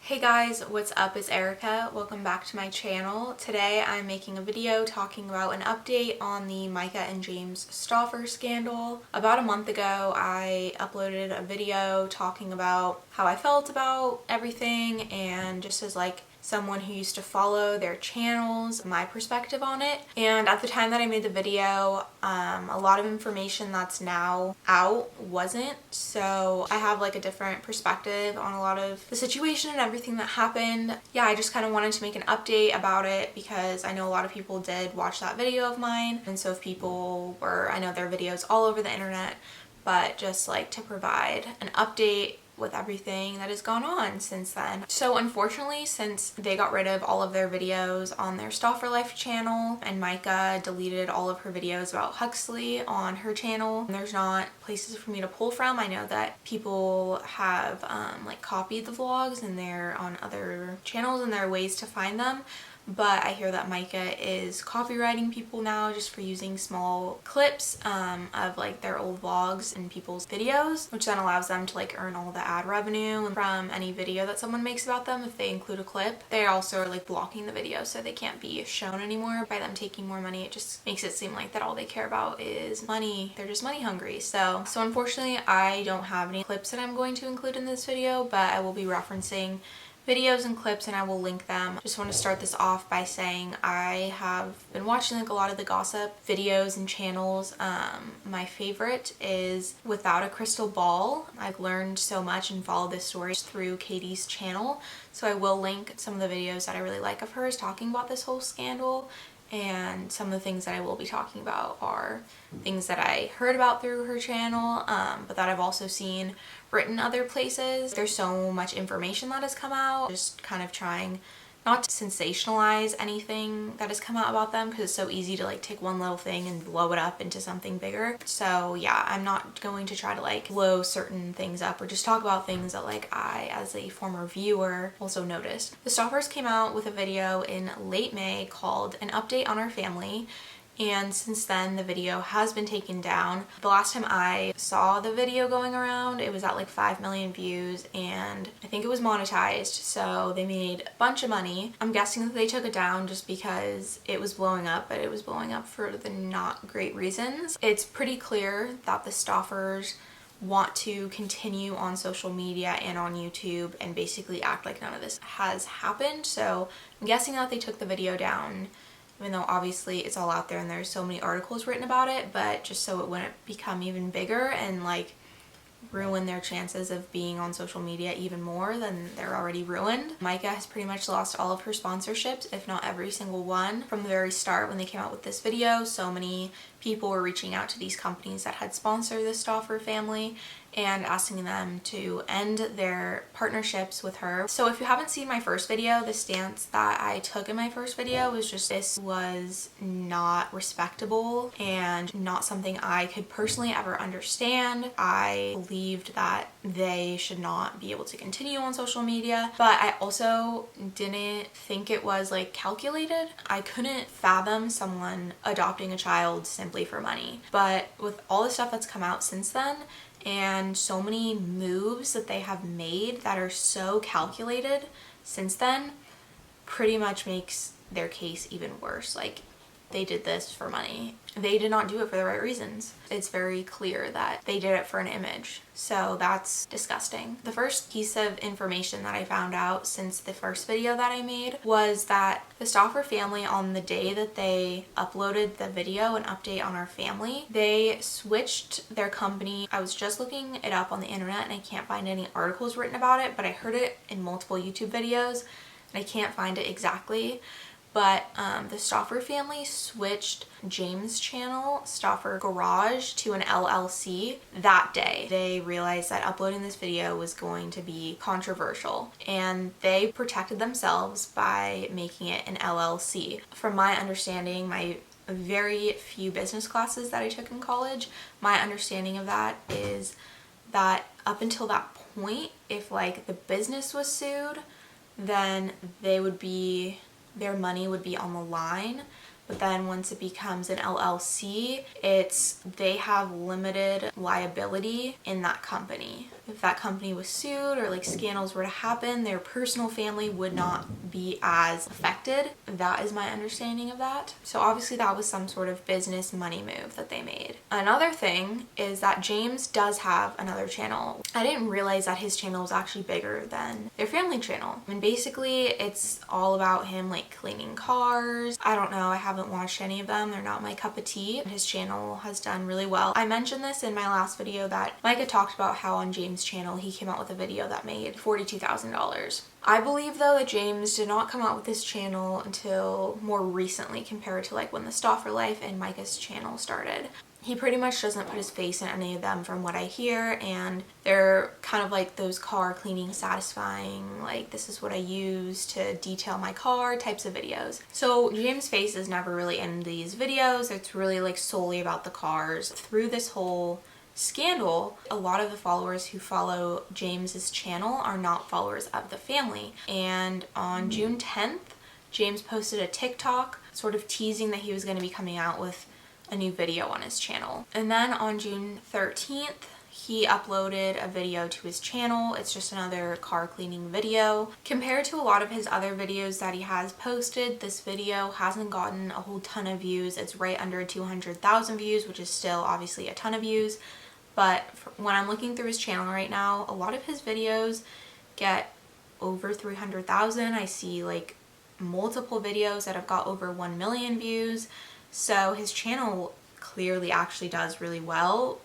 Hey guys, what's up? It's Erica. Welcome back to my channel. Today I'm making a video talking about an update on the Micah and James Stauffer scandal. About a month ago, I uploaded a video talking about how I felt about everything and just as someone who used to follow their channels, my perspective on it. And at the time that I made the video, a lot of information that's now out wasn't. So I have a different perspective on a lot of the situation and everything that happened. Yeah, I just kind of wanted to make an update about it because I know a lot of people did watch that video of mine. And so if people were, I know there are videos all over the internet, but just to provide an update with everything that has gone on since then. So unfortunately, since they got rid of all of their videos on their Stauffer Life channel and Micah deleted all of her videos about Huxley on her channel, there's not places for me to pull from. I know that people have copied the vlogs and they're on other channels and there are ways to find them. But I hear that Micah is copywriting people now just for using small clips of their old vlogs and people's videos, which then allows them to earn all the ad revenue from any video that someone makes about them if they include a clip. They also are blocking the video so they can't be shown anymore. By them taking more money, it just makes it seem like that all they care about is money. They're just money hungry. So unfortunately, I don't have any clips that I'm going to include in this video, but I will be referencing videos and clips and I will link them. Just want to start this off by saying I have been watching a lot of the gossip videos and channels. My favorite is Without a Crystal Ball. I've learned so much and followed this story through Katie's channel, so I will link some of the videos that I really like of hers talking about this whole scandal. And some of the things that I will be talking about are things that I heard about through her channel, but that I've also seen written other places. There's so much information that has come out, just kind of trying not to sensationalize anything that has come out about them because it's so easy to take one little thing and blow it up into something bigger. So yeah, I'm not going to try to blow certain things up or just talk about things that I, as a former viewer, also noticed. The Stauffers came out with a video in late May called An Update on Our Family. And since then, the video has been taken down. The last time I saw the video going around, it was at 5 million views and I think it was monetized, so they made a bunch of money. I'm guessing that they took it down just because it was blowing up, but it was blowing up for the not great reasons. It's pretty clear that the Stauffers want to continue on social media and on YouTube and basically act like none of this has happened. So I'm guessing that they took the video down, even though obviously it's all out there and there's so many articles written about it, but just so it wouldn't become even bigger and ruin their chances of being on social media even more than they're already ruined. Micah has pretty much lost all of her sponsorships, if not every single one. From the very start when they came out with this video, so many people were reaching out to these companies that had sponsored the Stauffer family and asking them to end their partnerships with her. So if you haven't seen my first video, the stance that I took in my first video was just this was not respectable and not something I could personally ever understand. I believed that they should not be able to continue on social media, but I also didn't think it was calculated. I couldn't fathom someone adopting a child simply for money. But with all the stuff that's come out since then, and so many moves that they have made that are so calculated since then, pretty much makes their case even worse. They did this for money. They did not do it for the right reasons. It's very clear that they did it for an image. So that's disgusting. The first piece of information that I found out since the first video that I made was that the Stauffer family, on the day that they uploaded the video, An Update on Our Family, they switched their company. I was just looking it up on the internet and I can't find any articles written about it, but I heard it in multiple YouTube videos and I can't find it exactly. But the Stauffer family switched James' channel, Stauffer Garage, to an LLC that day. They realized that uploading this video was going to be controversial and they protected themselves by making it an LLC. From my understanding, my very few business classes that I took in college, my understanding of that is that up until that point, if the business was sued, then their money would be on the line. But then once it becomes an LLC, they have limited liability in that company. if that company was sued or like scandals were to happen, their personal family would not be as affected. That is my understanding of that. So obviously that was some sort of business money move that they made. Another thing is that James does have another channel. I didn't realize that his channel was actually bigger than their family channel. And basically it's all about him like cleaning cars. I don't know, I haven't watched any of them. They're not my cup of tea. His channel has done really well. I mentioned this in my last video that Micah talked about how on James' channel he came out with a video that made $42,000. I believe though that James did not come out with this channel until more recently compared to like when the Stauffer life and Micah's channel started. He pretty much doesn't put his face in any of them from what I hear, and they're kind of like those car cleaning, satisfying, like this is what I use to detail my car types of videos. So James' face is never really in these videos. It's really like solely about the cars. Through this whole scandal, a lot of the followers who follow James's channel are not followers of the family. And on June 10th, James posted a TikTok sort of teasing that he was going to be coming out with a new video on his channel. And then on June 13th, he uploaded a video to his channel. It's just another car cleaning video. Compared to a lot of his other videos that he has posted, this video hasn't gotten a whole ton of views. It's right under 200,000 views, which is still obviously a ton of views. But when I'm looking through his channel right now, a lot of his videos get over 300,000. I see like multiple videos that have got over 1 million views. So his channel clearly actually does really well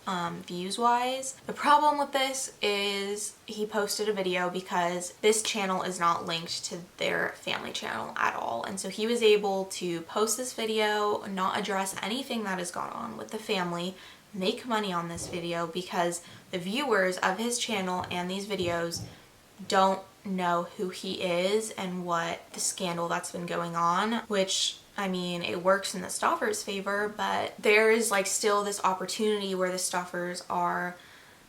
views wise. The problem with this is he posted a video because this channel is not linked to their family channel at all, and so he was able to post this video, not address anything that has gone on with the family, make money on this video because the viewers of his channel and these videos don't know who he is and what the scandal that's been going on, which I mean, it works in the Stauffers' favor, but there is like still this opportunity where the Stauffers are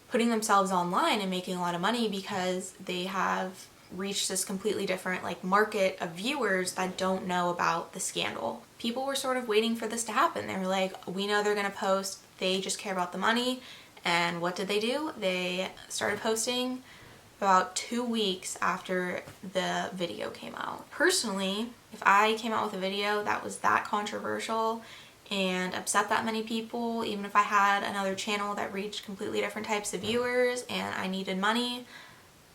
putting themselves online and making a lot of money because they have reached this completely different like market of viewers that don't know about the scandal. People were sort of waiting for this to happen. They were like, we know they're gonna post, they just care about the money. And what did they do? They started posting about 2 weeks after the video came out. Personally, if I came out with a video that was that controversial and upset that many people, even if I had another channel that reached completely different types of viewers and I needed money,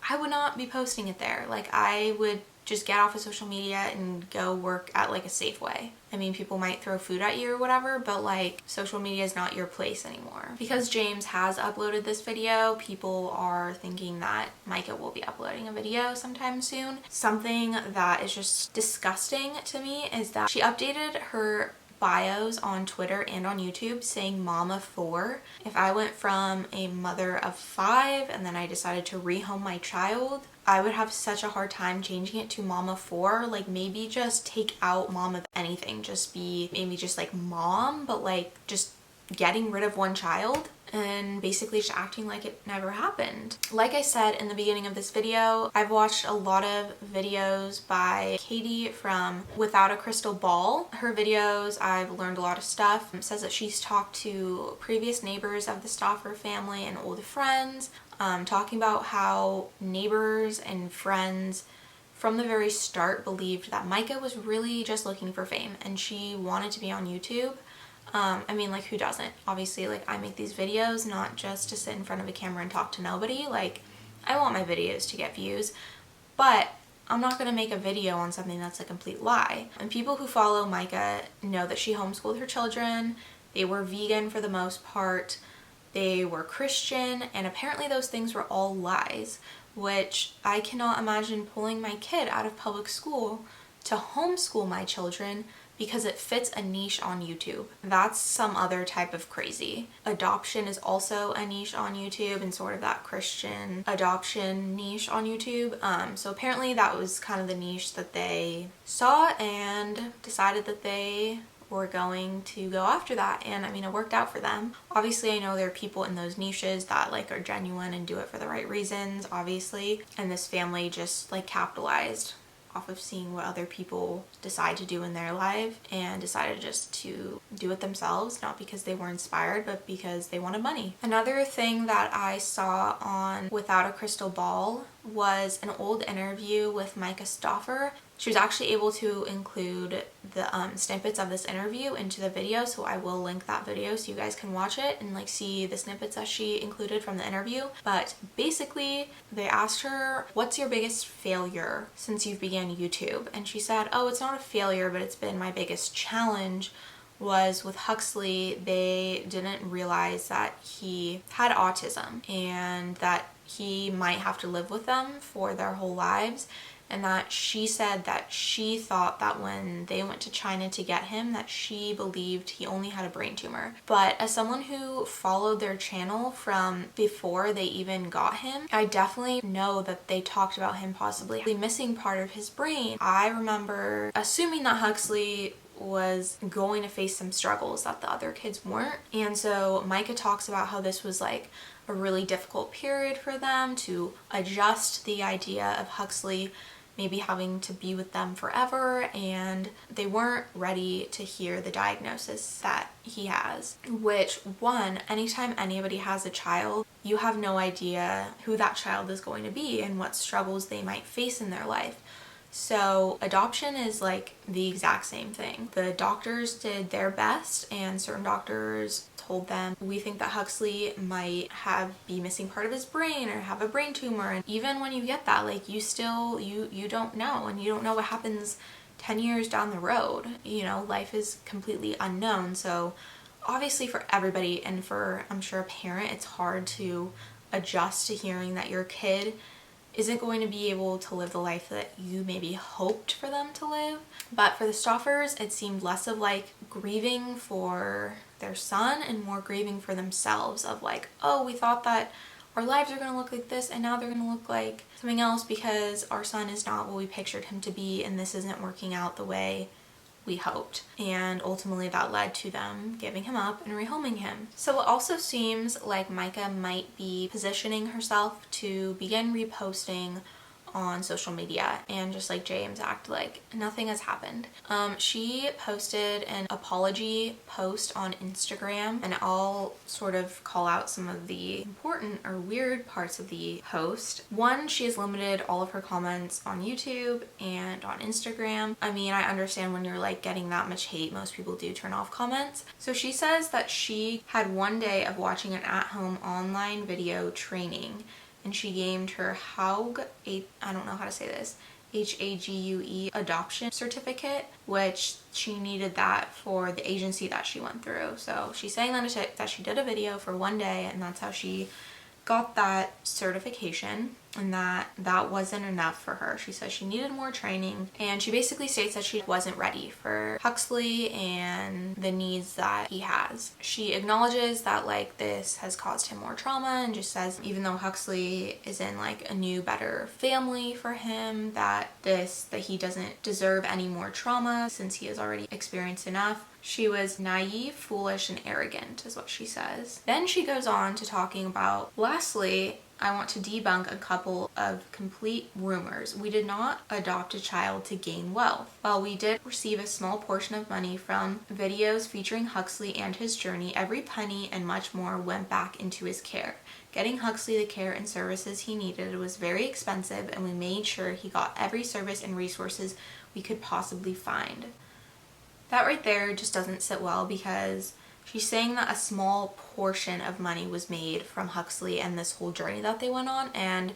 I would not be posting it there. Like, I would just get off of social media and go work at like a Safeway. I mean, people might throw food at you or whatever, but like social media is not your place anymore. Because James has uploaded this video, people are thinking that Micah will be uploading a video sometime soon. Something that is just disgusting to me is that she updated her bios on Twitter and on YouTube saying mama 4. If I went from a mother of 5 and then I decided to rehome my child, I would have such a hard time changing it to mama 4. Like, maybe just take out mom of anything, just be maybe just like mom, but like just getting rid of one child and basically just acting like it never happened. Like I said in the beginning of this video, I've watched a lot of videos by Katie from Without a Crystal Ball. Her videos, I've learned a lot of stuff. It says that she's talked to previous neighbors of the Stauffer family and old friends, talking about how neighbors and friends from the very start believed that Micah was really just looking for fame and she wanted to be on YouTube. I mean, like, who doesn't? Obviously, like, I make these videos not just to sit in front of a camera and talk to nobody. Like, I want my videos to get views, but I'm not gonna make a video on something that's a complete lie. And people who follow Micah know that she homeschooled her children. They were vegan for the most part. They were Christian, and apparently those things were all lies, which I cannot imagine pulling my kid out of public school to homeschool my children because it fits a niche on YouTube. That's some other type of crazy. Adoption is also a niche on YouTube and sort of that Christian adoption niche on YouTube. So apparently that was kind of the niche that they saw and decided that they were going to go after that, and I mean, it worked out for them. Obviously, I know there are people in those niches that like are genuine and do it for the right reasons, obviously, and this family just like capitalized off of seeing what other people decide to do in their life and decided just to do it themselves, not because they were inspired, but because they wanted money. Another thing that I saw on Without a Crystal Ball was an old interview with Micah Stauffer. She was actually able to include the snippets of this interview into the video, so I will link that video so you guys can watch it and like see the snippets that she included from the interview. But basically, they asked her, what's your biggest failure since you've began YouTube? And she said, oh, it's not a failure, but it's been my biggest challenge. Was with Huxley, they didn't realize that he had autism and that he might have to live with them for their whole lives. And that she said that she thought that when they went to China to get him, that she believed he only had a brain tumor. But as someone who followed their channel from before they even got him, I definitely know that they talked about him possibly missing part of his brain. I remember assuming that Huxley was going to face some struggles that the other kids weren't. And so Micah talks about how this was like a really difficult period for them to adjust the idea of Huxley maybe having to be with them forever, and they weren't ready to hear the diagnosis that he has. Which, one, anytime anybody has a child, you have no idea who that child is going to be and what struggles they might face in their life. So adoption is like the exact same thing. The doctors did their best, and certain doctors told them, we think that Huxley might be missing part of his brain or have a brain tumor. And even when you get that, like you don't know, and you don't know what happens 10 years down the road. You know, life is completely unknown. So obviously for everybody, and for, I'm sure, a parent, it's hard to adjust to hearing that your kid isn't going to be able to live the life that you maybe hoped for them to live. But for the Stauffers, it seemed less of like grieving for their son and more grieving for themselves, of like, oh, we thought that our lives are going to look like this and now they're going to look like something else because our son is not what we pictured him to be, and this isn't working out the way we hoped. And ultimately that led to them giving him up and rehoming him. So it also seems like Micah might be positioning herself to begin reposting on social media and just like James act like nothing has happened. She posted an apology post on Instagram, and I'll sort of call out some of the important or weird parts of the post. One, she has limited all of her comments on YouTube and on Instagram. I mean, I understand when you're like getting that much hate, most people do turn off comments. So she says that she had one day of watching an at-home online video training, and she gained her Hague, I don't know how to say this, Hague adoption certificate, which she needed that for the agency that she went through. So she's saying that she did a video for one day, and that's how she got that certification, and that wasn't enough for her. She says she needed more training, and she basically states that she wasn't ready for Huxley and the needs that he has. She acknowledges that like this has caused him more trauma, and just says even though Huxley is in like a new, better family for him, that he doesn't deserve any more trauma since he has already experienced enough. She was naive, foolish, and arrogant is what she says. Then she goes on to talking about, lastly, I want to debunk a couple of complete rumors. We did not adopt a child to gain wealth. While we did receive a small portion of money from videos featuring Huxley and his journey, every penny and much more went back into his care. Getting Huxley the care and services he needed was very expensive, and we made sure he got every service and resources we could possibly find. That right there just doesn't sit well, because she's saying that a small portion of money was made from Huxley and this whole journey that they went on, and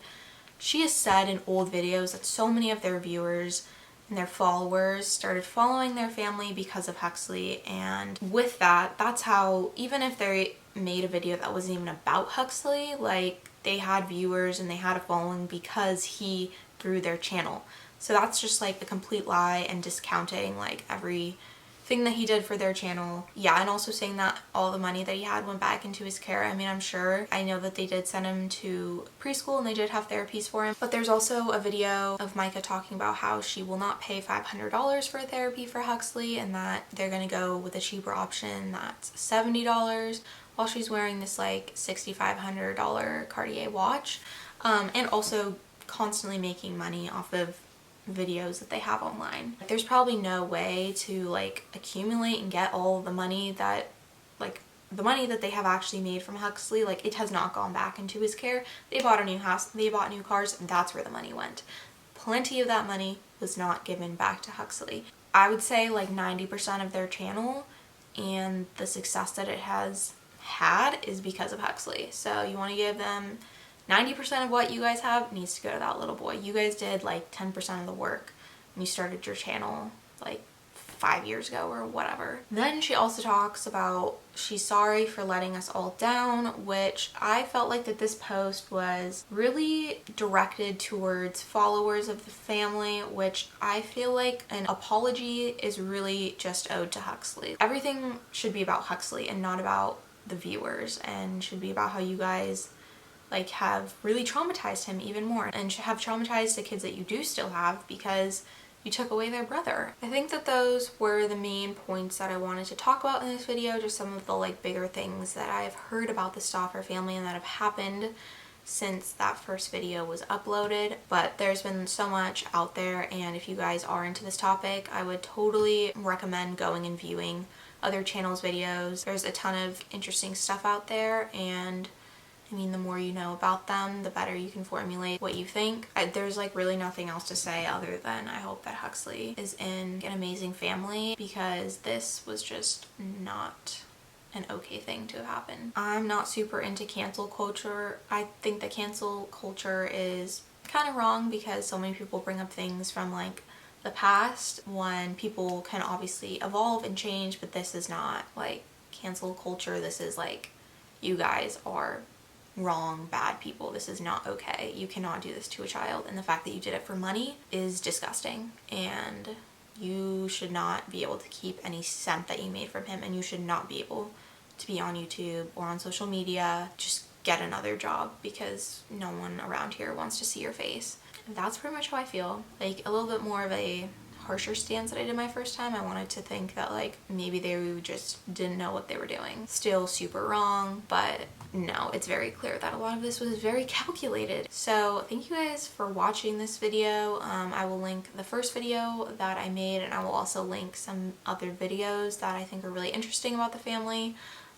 she has said in old videos that so many of their viewers and their followers started following their family because of Huxley, and with that, that's how, even if they made a video that wasn't even about Huxley, like they had viewers and they had a following because he grew their channel. So that's just like a complete lie and discounting like everything that he did for their channel. Yeah, and also saying that all the money that he had went back into his care. I mean, I know that they did send him to preschool and they did have therapies for him, but there's also a video of Micah talking about how she will not pay $500 for therapy for Huxley, and that they're gonna go with a cheaper option that's $70 while she's wearing this like $6,500 Cartier watch, and also constantly making money off of videos that they have online. There's probably no way to like accumulate and get all the money that the money that they have actually made from Huxley. Like, it has not gone back into his care. They bought a new house, they bought new cars, and that's where the money went. Plenty of that money was not given back to Huxley. I would say like 90% of their channel and the success that it has had is because of Huxley. So you want to give them 90% of what you guys have needs to go to that little boy. You guys did like 10% of the work when you started your channel like 5 years ago or whatever. Then she also talks about she's sorry for letting us all down, which I felt like that this post was really directed towards followers of the family, which I feel like an apology is really just owed to Huxley. Everything should be about Huxley and not about the viewers, and should be about how you guys like have really traumatized him even more and have traumatized the kids that you do still have because you took away their brother. I think that those were the main points that I wanted to talk about in this video, just some of the like bigger things that I've heard about the Stauffer family and that have happened since that first video was uploaded. But there's been so much out there, and if you guys are into this topic, I would totally recommend going and viewing other channels' videos. There's a ton of interesting stuff out there, and I mean, the more you know about them, the better you can formulate what you think. There's like really nothing else to say other than I hope that Huxley is in an amazing family, because this was just not an okay thing to happen. I'm not super into cancel culture. I think that cancel culture is kind of wrong because so many people bring up things from like the past when people can obviously evolve and change, but this is not like cancel culture. This is like, you guys are wrong, bad people. This is not okay. You cannot do this to a child, and the fact that you did it for money is disgusting, and you should not be able to keep any cent that you made from him, and you should not be able to be on YouTube or on social media. Just get another job, because no one around here wants to see your face. And that's pretty much how I feel. Like a little bit more of a harsher stance that I did my first time. I wanted to think that like maybe they just didn't know what they were doing. Still super wrong, but no, it's very clear that a lot of this was very calculated. So thank you guys for watching this video. I will link the first video that I made, and I will also link some other videos that I think are really interesting about the family,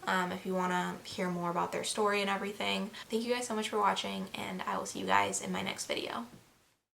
if you want to hear more about their story and everything. Thank you guys so much for watching, and I will see you guys in my next video.